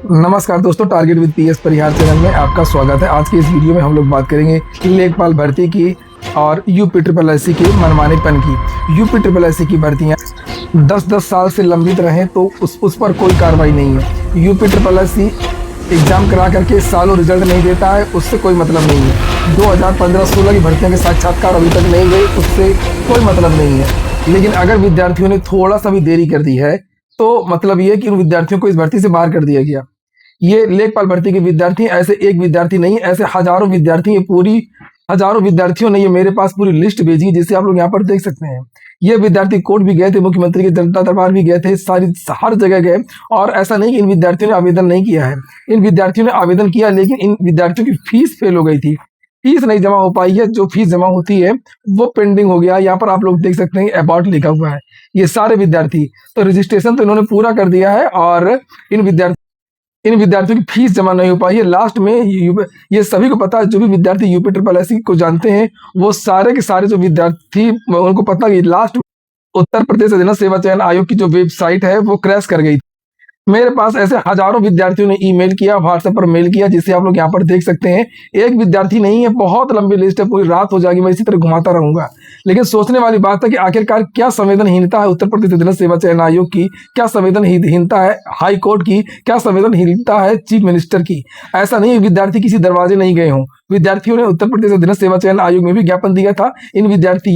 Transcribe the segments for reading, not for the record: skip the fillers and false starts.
नमस्कार दोस्तों, target with PS Parihar channel में आपका स्वागत है। आज की इस वीडियो में हम लोग बात करेंगे लेखपाल भर्ती की और यूपी के मनमानेपन की। यूपी की भर्तियां 10-10 साल से लंबित रहें तो उस पर कोई कार्रवाई नहीं है। यूपी एग्जाम करा करके सालों रिजल्ट नहीं देता है, उससे कोई मतलब नहीं है। 2015-16 की भर्तियों के साक्षात्कार अभी तक नहीं गए, उससे कोई मतलब नहीं है। लेकिन अगर विद्यार्थियों ने थोड़ा सा भी देरी कर दी है तो मतलब ये कि उन विद्यार्थियों को इस भर्ती से बाहर कर दिया गया। ये लेखपाल भर्ती के विद्यार्थी ऐसे एक विद्यार्थी नहीं, ऐसे हजारों विद्यार्थी, ये पूरी हजारों विद्यार्थियों ने ये मेरे पास पूरी लिस्ट भेजी, जिसे आप लोग यहाँ पर देख सकते हैं। ये विद्यार्थी कोर्ट भी गए थे, मुख्यमंत्री के जनता दरबार भी गए थे, सारी हर जगह गए। और ऐसा नहीं कि इन विद्यार्थियों ने आवेदन नहीं किया है, इन विद्यार्थियों ने आवेदन किया, लेकिन इन विद्यार्थियों की फीस फेल हो गई थी। फीस नहीं जमा हो पाई है, जो फीस जमा होती है वो पेंडिंग हो गया। यहाँ पर आप लोग देख सकते हैं अबाउट लिखा हुआ है। ये सारे विद्यार्थी तो रजिस्ट्रेशन तो इन्होंने पूरा कर दिया है और इन विद्यार्थियों की फीस जमा नहीं हो पाई है। लास्ट में ये सभी को पता है, जो भी विद्यार्थी यूपी को जानते हैं वो सारे के सारे जो विद्यार्थी, उनको पता है कि लास्ट उत्तर प्रदेश अधिन सेवा चयन आयोग की जो वेबसाइट है वो क्रैश कर गई। मेरे पास ऐसे हजारों विद्यार्थियों ने ईमेल किया, व्हाट्सएप पर मेल किया, जिसे आप लोग यहाँ पर देख सकते हैं। एक विद्यार्थी नहीं है, बहुत लंबी लिस्ट है, पूरी रात हो जाएगी, मैं इसी तरह घुमाता रहूंगा। लेकिन सोचने वाली बात है कि आखिरकार क्या संवेदनहीनता है उत्तर प्रदेश अधिन सेवा चयन आयोग की, क्या संवेदनहीनता है हाई कोर्ट की, क्या संवेदनहीनता है चीफ मिनिस्टर की। ऐसा नहीं विद्यार्थी किसी दरवाजे नहीं गए हों, विद्यार्थियों ने उत्तर प्रदेश अधिन सेवा चयन आयोग में भी ज्ञापन दिया था। ये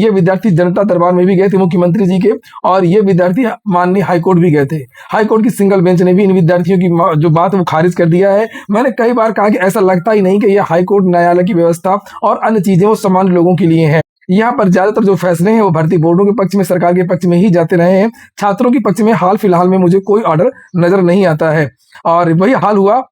विद्यार्थी जनता दरबार में भी गए थे मुख्यमंत्री जी के, और ये विद्यार्थी माननीय हाईकोर्ट भी गए थे। हाईकोर्ट की सिंगल बेंच ने भी इन विद्यार्थियों की जो बात है वो खारिज कर दिया है। मैंने कई बार कहा कि ऐसा लगता ही नहीं कि यह हाईकोर्ट न्यायालय की व्यवस्था और अन्य चीजें वो सामान्य लोगों के लिए हैं। यहाँ पर ज्यादातर जो फैसले हैं वो भर्ती बोर्डों के पक्ष में, सरकार के पक्ष में ही जाते रहे हैं। छात्रों के पक्ष में हाल फिलहाल में मुझे कोई ऑर्डर नजर नहीं आता है, और वही हाल हुआ।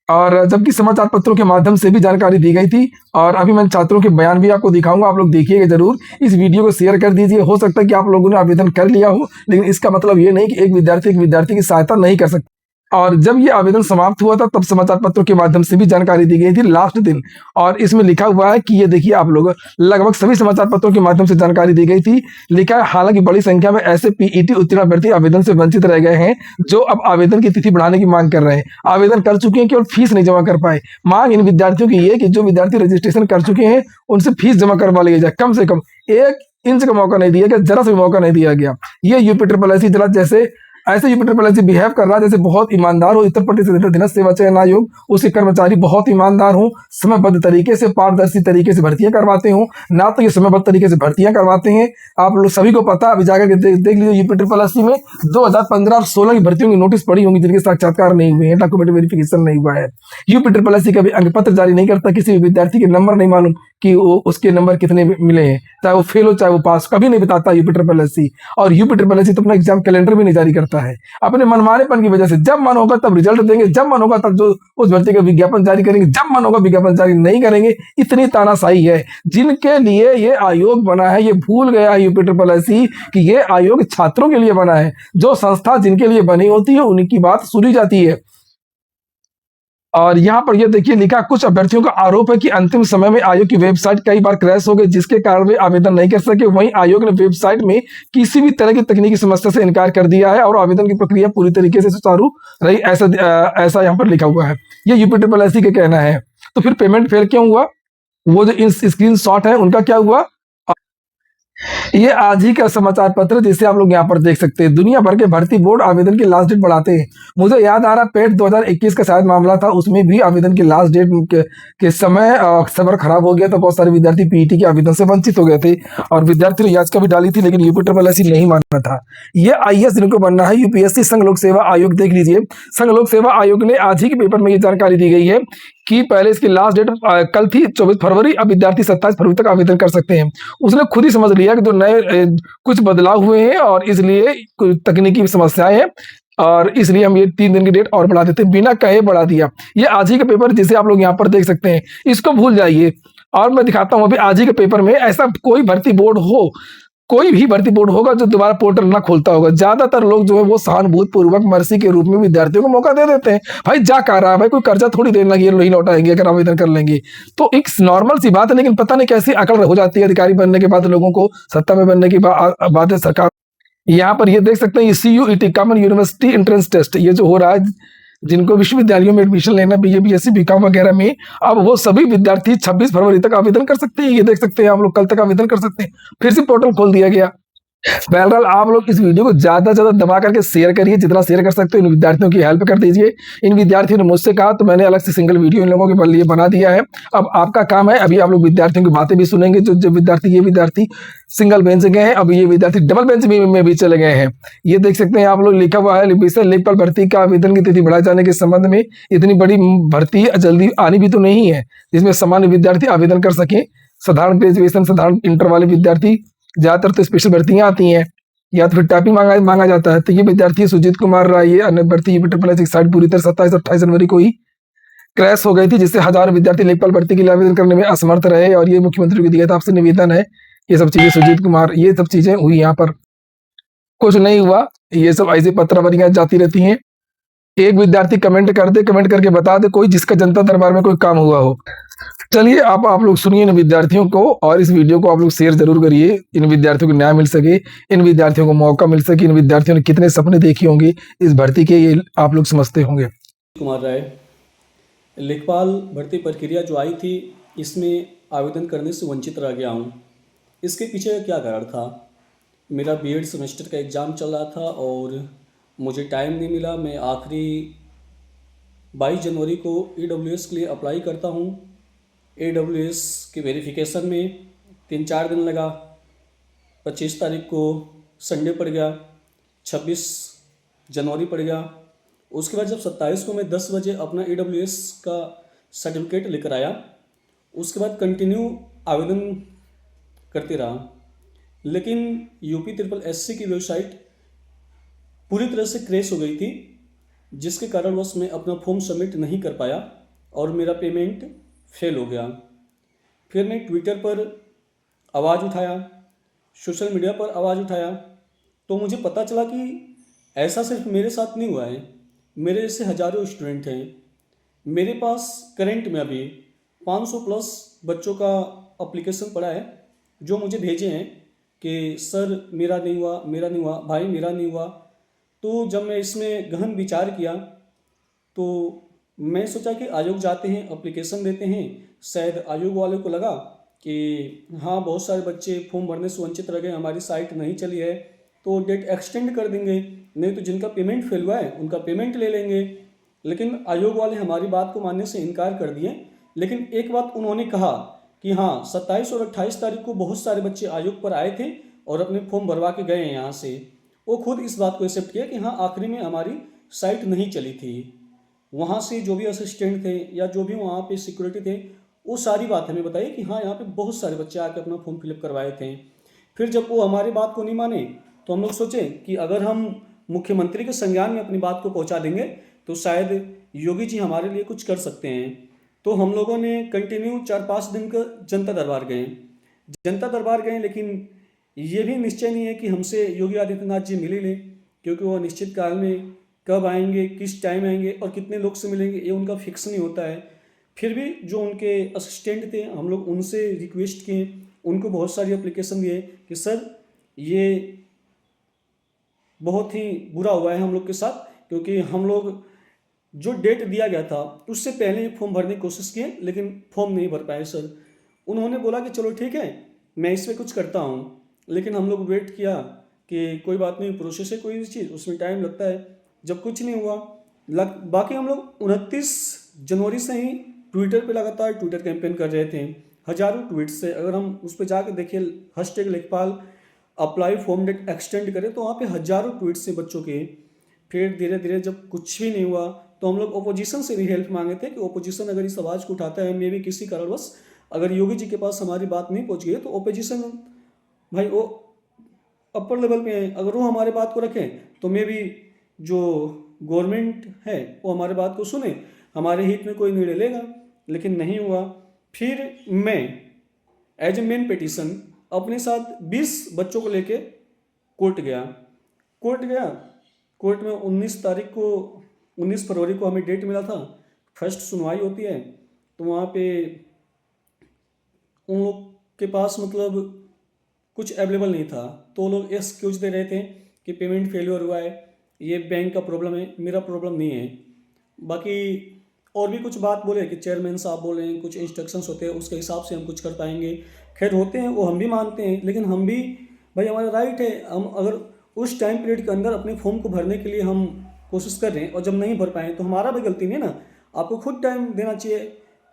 और जबकि समाचार पत्रों के माध्यम से भी जानकारी दी गई थी, और अभी मैं छात्रों के बयान भी आपको दिखाऊंगा, आप लोग देखिएगा जरूर। इस वीडियो को शेयर कर दीजिए। हो सकता है कि आप लोगों ने आवेदन कर लिया हो, लेकिन इसका मतलब ये नहीं कि एक विद्यार्थी की सहायता नहीं कर सकता। और जब ये आवेदन समाप्त हुआ था तब समाचार पत्रों के माध्यम से भी जानकारी दी गई थी लास्ट दिन, और इसमें लिखा हुआ है कि ये देखिए आप लोग, लगभग सभी समाचार पत्रों के माध्यम से जानकारी दी गई थी। लिखा है, हालांकि बड़ी संख्या में ऐसे पीईटी उत्तीर्ण अभ्यर्थी आवेदन से वंचित रह गए हैं जो अब आवेदन की तिथि बढ़ाने की मांग कर रहे हैं। आवेदन कर चुके हैं, केवल फीस नहीं जमा कर पाए। मांग इन विद्यार्थियों की ये कि जो विद्यार्थी रजिस्ट्रेशन कर चुके हैं उनसे फीस जमा करवा लिया जाए। कम से कम 1 इंच का मौका नहीं दिया गया, जरा सा भी मौका नहीं दिया गया। ये यूपी जरा जैसे ऐसे यूपी बिहेव कर रहा है जैसे बहुत ईमानदार हो उत्तर प्रदेश अधिन सेवा चयन आयोग, उसके कर्मचारी बहुत ईमानदार हों, समयबद्ध तरीके से, पारदर्शी तरीके से भर्तियां करवाते हों। ना तो ये समयबद्ध तरीके से भर्तियां करवाते हैं। आप लोग सभी को पता, अभी जाकर देख लीजिए यूपी में 2015 और 16 की भर्तियों की नोटिस पड़ी होंगी जिनके साक्षात्कार नहीं हुए हैं, डॉक्यूमेंट वेरिफिकेशन नहीं हुआ है। यूपी कभी अंक पत्र जारी नहीं करता, किसी भी विद्यार्थी के नंबर नहीं मालूम कि उसके नंबर कितने मिले हैं, चाहे वो फेल हो चाहे वो पास, कभी नहीं बताता यूपी। और यूपी तो अपना एग्जाम कैलेंडर भी नहीं जारी करता है अपने मनमानेपन की वजह से। जब मन होगा तब रिजल्ट देंगे, जब मन होगा तब जो उस भर्ती का विज्ञापन जारी करेंगे, जब मन होगा विज्ञापन जारी नहीं करेंगे। इतनी तानाशाही है। जिनके लिए ये आयोग बना है, ये भूल गया है यूपी कि ये आयोग छात्रों के लिए बना है। जो संस्था जिनके लिए बनी होती है उनकी बात सुनी जाती है। और यहाँ पर ये देखिए लिखा, कुछ अभ्यर्थियों का आरोप है कि अंतिम समय में आयोग की वेबसाइट कई बार क्रैश हो गई, जिसके कारण वे आवेदन नहीं कर सके। वहीं आयोग ने वेबसाइट में किसी भी तरह की तकनीकी समस्या से इनकार कर दिया है और आवेदन की प्रक्रिया पूरी तरीके से सुचारू रही, ऐसा यहाँ पर लिखा हुआ है। ये यूपी का कहना है। तो फिर पेमेंट फेल क्यों हुआ? वो जो स्क्रीन शॉट है उनका क्या हुआ? ये आज ही का समाचार पत्र जिसे आप लोग यहाँ पर देख सकते हैं। दुनिया भर के भर्ती बोर्ड आवेदन की लास्ट डेट बढ़ाते हैं। मुझे याद आ रहा, पेट 2021 का शायद मामला था, उसमें भी आवेदन की लास्ट डेट के समय सर्वर खराब हो गया था, बहुत सारे विद्यार्थी पीईटी के आवेदन से वंचित हो गए थे और विद्यार्थी ने याचिका भी डाली थी, लेकिन यूपी नहीं माना था। ये आईएएस जिनको बनना है, यूपीएससी संघ लोक सेवा आयोग देख लीजिए। संघ लोक सेवा आयोग ने आज ही के पेपर में ये जानकारी दी गई है कि पहले इसकी लास्ट डेट कल थी 24 फरवरी, अब विद्यार्थी 27 फरवरी तक आवेदन कर सकते हैं। उसने खुद ही समझ लिया कि जो नए कुछ बदलाव हुए हैं और इसलिए कुछ तकनीकी समस्याएं हैं, और इसलिए हम ये 3 दिन की डेट और बढ़ा देते हैं, बिना कहे बढ़ा दिया। ये आज ही का पेपर जिसे आप लोग यहाँ पर देख सकते हैं, इसको भूल जाइए। और मैं दिखाता हूँ अभी आज ही के पेपर में ऐसा कोई भर्ती बोर्ड हो, कोई भी भर्ती बोर्ड होगा जो दोबारा पोर्टल ना खोलता होगा। ज्यादातर लोग जो है वो सहानुभूति पूर्वक मर्सी के रूप में विद्यार्थियों को मौका दे देते हैं। भाई जा कर रहा है, भाई कोई कर्जा थोड़ी देने लगी, नहीं लौटाएंगे अगर आवेदन कर लेंगे तो। एक नॉर्मल सी बात है, लेकिन पता नहीं कैसी अकड़ हो जाती है अधिकारी बनने के बाद लोगों को, सत्ता में बनने के बाद सरकार। यहाँ पर ये देख सकते हैं, CUET common university entrance test ये जो हो रहा है जिनको विश्वविद्यालयों में एडमिशन लेना बीए बीएससी बीकॉम वगैरह में, अब वो सभी विद्यार्थी 26 फरवरी तक आवेदन कर सकते हैं। ये देख सकते हैं आप लोग, कल तक आवेदन कर सकते हैं। फिर से पोर्टल खोल दिया गया। बहरहाल आप लोग इस वीडियो को ज्यादा से ज्यादा दबा करके शेयर करिए, जितना शेयर कर सकते हो। इन विद्यार्थियों की हेल्प कर दीजिए। इन विद्यार्थियों ने मुझसे कहा तो मैंने अलग से सिंगल वीडियो इन लोगों के लिए बना दिया है। अब आपका काम है, अभी आप लोग विद्यार्थियों की बातें भी सुनेंगे। जो विद्यार्थी, ये विद्यार्थी सिंगल बेंच गए हैं, अब ये विद्यार्थी डबल बेंच में भी चले गए हैं। ये देख सकते हैं आप लोग, लिखा हुआ है लेखपाल भर्ती का आवेदन की तिथि बढ़ाए जाने के संबंध में। इतनी बड़ी भर्ती जल्दी आनी भी तो नहीं है जिसमें सामान्य विद्यार्थी आवेदन कर सके। साधारण ग्रेजुएशन, साधारण इंटर वाले विद्यार्थी, ज्यादातर तो स्पेशल भर्तियां आती हैं या तो फिर टाइपिंग मांगा जाता है। तो ये विद्यार्थी सुजीत कुमार राय, ये अन्य भर्ती ट्रिपल एस की साइट पूरी तरह 27-28 जनवरी को ही क्रैश हो गई थी, जिससे हजारों विद्यार्थी लेखपाल भर्ती के लिए आवेदन करने में असमर्थ रहे। और ये मुख्यमंत्री को दिया था, आपसे निवेदन है ये सब चीजें, सुजीत कुमार, ये सब चीजें हुई। यहाँ पर कुछ नहीं हुआ, ये सब ऐसी पत्रावलियां जाती रहती हैं। एक विद्यार्थी कमेंट कर दे, कमेंट करके बता दे कोई जिसका जनता दरबार में कोई काम हुआ हो। चलिए आप लोग सुनिए इन विद्यार्थियों को, और इस वीडियो को आप लोग शेयर जरूर करिए। इन विद्यार्थियों को न्याय मिल सके, इन विद्यार्थियों को मौका मिल सके। इन विद्यार्थियों ने कितने सपने देखे होंगे इस भर्ती के, ये आप लोग समझते होंगे। कुमार राय, लेखपाल भर्ती प्रक्रिया जो आई थी, इसमें आवेदन करने से वंचित रह गया हूँ। इसके पीछे क्या कारण था? मेरा बीएड सेमेस्टर का एग्ज़ाम चल रहा था और मुझे टाइम नहीं मिला। मैं आखिरी 22 जनवरी को EWS के लिए अप्लाई करता हूँ। EWS के वेरिफिकेशन में 3-4 दिन लगा। 25 तारीख को संडे पड़ गया, 26 जनवरी पड़ गया। उसके बाद जब 27 को मैं 10 बजे अपना EWS का सर्टिफिकेट लेकर आया, उसके बाद कंटिन्यू आवेदन करते रहा। लेकिन यूपी ट्रिपल SC की वेबसाइट पूरी तरह से क्रैश हो गई थी, जिसके कारणवश मैं अपना फॉर्म सबमिट नहीं कर पाया और मेरा पेमेंट फेल हो गया। फिर मैं ट्विटर पर आवाज़ उठाया, सोशल मीडिया पर आवाज़ उठाया, तो मुझे पता चला कि ऐसा सिर्फ मेरे साथ नहीं हुआ है। मेरे जैसे हज़ारों स्टूडेंट हैं। मेरे पास करंट में अभी 500 प्लस बच्चों का एप्लीकेशन पड़ा है, जो मुझे भेजे हैं कि सर मेरा नहीं हुआ, मेरा नहीं हुआ, भाई मेरा नहीं हुआ। तो जब मैं इसमें गहन विचार किया तो मैं सोचा कि आयोग जाते हैं, एप्लीकेशन देते हैं। शायद आयोग वालों को लगा कि हाँ बहुत सारे बच्चे फॉर्म भरने से वंचित रह गए, हमारी साइट नहीं चली है, तो डेट एक्सटेंड कर देंगे, नहीं तो जिनका पेमेंट फेल हुआ है उनका पेमेंट ले लेंगे। लेकिन आयोग वाले हमारी बात को मानने से इनकार कर दिए। लेकिन एक बात उन्होंने कहा कि हाँ 27 और 28 तारीख को बहुत सारे बच्चे आयोग पर आए थे और अपने फॉर्म भरवा के गए हैं यहाँ से। वो खुद इस बात को एक्सेप्ट किया कि हाँ आखिरी में हमारी साइट नहीं चली थी। वहाँ से जो भी असिस्टेंट थे या जो भी वहाँ पे सिक्योरिटी थे, वो सारी बात हमें बताई कि हाँ यहाँ पे बहुत सारे बच्चे आके अपना फॉर्म फिलअप करवाए थे। फिर जब वो हमारी बात को नहीं माने तो हम लोग सोचे कि अगर हम मुख्यमंत्री के संज्ञान में अपनी बात को पहुँचा देंगे तो शायद योगी जी हमारे लिए कुछ कर सकते हैं। तो हम लोगों ने कंटिन्यू 4-5 दिन का जनता दरबार गए, लेकिन ये भी निश्चय नहीं है कि हमसे योगी आदित्यनाथ जी मिले लें, क्योंकि वो निश्चित काल में कब आएंगे, किस टाइम आएंगे और कितने लोग से मिलेंगे, ये उनका फिक्स नहीं होता है। फिर भी जो उनके असिस्टेंट थे, हम लोग उनसे रिक्वेस्ट किए, उनको बहुत सारी एप्लीकेशन दिए कि सर ये बहुत ही बुरा हुआ है हम लोग के साथ, क्योंकि हम लोग जो डेट दिया गया था उससे पहले ही फॉर्म भरने की कोशिश किए, लेकिन फॉर्म नहीं भर पाए सर। उन्होंने बोला कि चलो ठीक है, मैं इस पर कुछ करता हूँ। लेकिन हम लोग वेट किया कि कोई बात नहीं, प्रोसेस है कोई चीज़, उसमें टाइम लगता है। जब कुछ नहीं हुआ, बाकी हम लोग 29 जनवरी से ही ट्विटर पे लगातार ट्विटर कैंपेन कर रहे थे, हजारों ट्वीट्स से। अगर हम उस पर जाकर देखिए हैशटैग लेखपाल अप्लाई फॉर्म डेट एक्सटेंड करें तो वहाँ पे हजारों ट्वीट्स हैं बच्चों के। फिर धीरे धीरे जब कुछ भी नहीं हुआ तो हम लोग ओपोजिशन से भी हेल्प मांगे थे कि ओपोजिशन अगर इस आवाज़ को उठाता है, मे भी किसी कारणवश अगर योगी जी के पास हमारी बात नहीं पहुँच गई तो ओपोजिशन भाई वो अपर लेवल पे हैं, अगर वो हमारे बात को रखें तो मे भी जो गवर्नमेंट है वो हमारे बात को सुने, हमारे हित में कोई निर्णय लेगा। लेकिन नहीं हुआ। फिर मैं एज ए मेन पिटीशन अपने साथ 20 बच्चों को लेके कोर्ट गया। कोर्ट में 19 फरवरी को हमें डेट मिला था, फर्स्ट सुनवाई होती है। तो वहाँ पे उन लोग के पास मतलब कुछ अवेलेबल नहीं था, तो लोग एक्सक्यूज दे रहे थे कि पेमेंट फेलियर हुआ है, ये बैंक का प्रॉब्लम है, मेरा प्रॉब्लम नहीं है। बाकी और भी कुछ बात बोले कि चेयरमैन साहब बोले हैं, कुछ इंस्ट्रक्शंस होते हैं, उसके हिसाब से हम कुछ कर पाएंगे। खैर होते हैं वो, हम भी मानते हैं, लेकिन हम भी भाई हमारा राइट है, हम अगर उस टाइम पीरियड के अंदर अपने फॉर्म को भरने के लिए हम कोशिश कर रहे हैं और जब नहीं भर पाए तो हमारा भी गलती नहीं है ना। आपको खुद टाइम देना चाहिए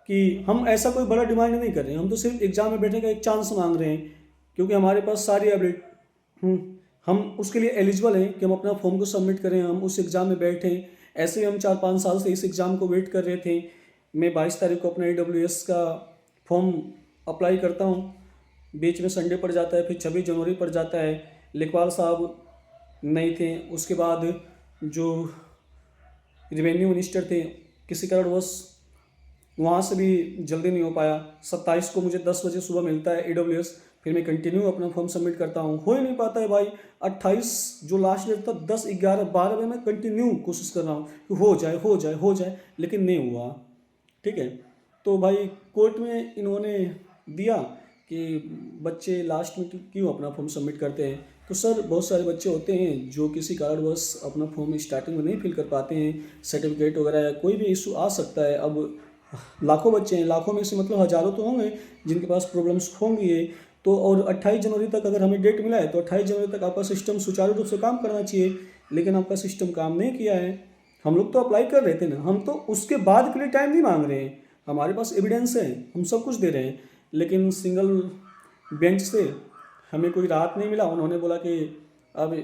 कि हम ऐसा कोई बड़ा डिमांड नहीं कर रहे हैं, हम तो सिर्फ एग्ज़ाम में बैठने का एक चांस मांग रहे हैं, क्योंकि हमारे पास सारी हम उसके लिए एलिजिबल हैं कि हम अपना फॉर्म को सबमिट करें, हम उस एग्ज़ाम में बैठें। ऐसे ही हम 4-5 साल से इस एग्ज़ाम को वेट कर रहे थे। मैं 22 तारीख को अपना AWS का फॉर्म अप्लाई करता हूँ, बीच में संडे पड़ जाता है, फिर 26 जनवरी पड़ जाता है। लिखवाल साहब नहीं थे, उसके बाद जो रिवेन्यू मिनिस्टर थे, किसी कारणवश वहाँ से भी जल्दी नहीं हो पाया। 27 को मुझे 10 बजे सुबह मिलता है AWS, फिर मैं कंटिन्यू अपना फॉर्म सबमिट करता हूँ, हो ही नहीं पाता है भाई। 28 जो लास्ट डेट था, 10, 11, 12 में मैं कंटिन्यू कोशिश कर रहा हूँ कि हो जाए हो जाए हो जाए, लेकिन नहीं हुआ। ठीक है, तो भाई कोर्ट में इन्होंने दिया कि बच्चे लास्ट में क्यों अपना फॉर्म सबमिट करते हैं। तो सर बहुत सारे बच्चे होते हैं जो किसी कारणवश अपना फॉर्म स्टार्टिंग में नहीं फिल कर पाते हैं, सर्टिफिकेट वगैरह या कोई भी इशू आ सकता है। अब लाखों बच्चे हैं, लाखों में से मतलब हज़ारों तो होंगे जिनके पास प्रॉब्लम्स होंगी ये तो। और 28 जनवरी तक अगर हमें डेट मिला है तो 28 जनवरी तक आपका सिस्टम सुचारू रूप से काम करना चाहिए, लेकिन आपका सिस्टम काम नहीं किया है। हम लोग तो अप्लाई कर रहे थे ना, हम तो उसके बाद के लिए टाइम नहीं मांग रहे हैं, हमारे पास एविडेंस है, हम सब कुछ दे रहे हैं, लेकिन सिंगल बेंच से हमें कोई राहत नहीं मिला। उन्होंने बोला कि अब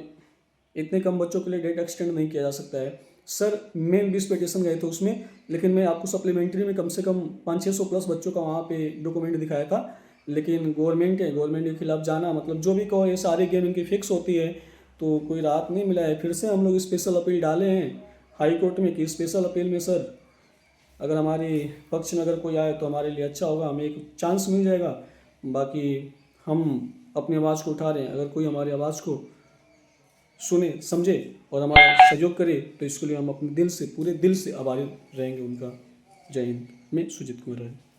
इतने कम बच्चों के लिए डेट एक्सटेंड नहीं किया जा सकता है। सर मेन 20 पिटिशन गए थे उसमें, लेकिन मैं आपको सप्लीमेंट्री में कम से कम 500-600 प्लस बच्चों का वहाँ पे डॉक्यूमेंट दिखाया था। लेकिन गवर्नमेंट के खिलाफ जाना, मतलब जो भी कहो ये सारी गेम इनकी फिक्स होती है, तो कोई राहत नहीं मिला है। फिर से हम लोग स्पेशल अपील डाले हैं हाई कोर्ट में कि स्पेशल अपील में सर अगर हमारे पक्ष में अगर कोई आए तो हमारे लिए अच्छा होगा, हमें एक चांस मिल जाएगा। बाकी हम अपनी आवाज़ को उठा रहे हैं, अगर कोई हमारी आवाज़ को सुने समझे और हमारा सहयोग करे तो इसके लिए हम अपने दिल से, पूरे दिल से आभारी रहेंगे उनका। जय हिंद। मैं सुजीत कुमार राय।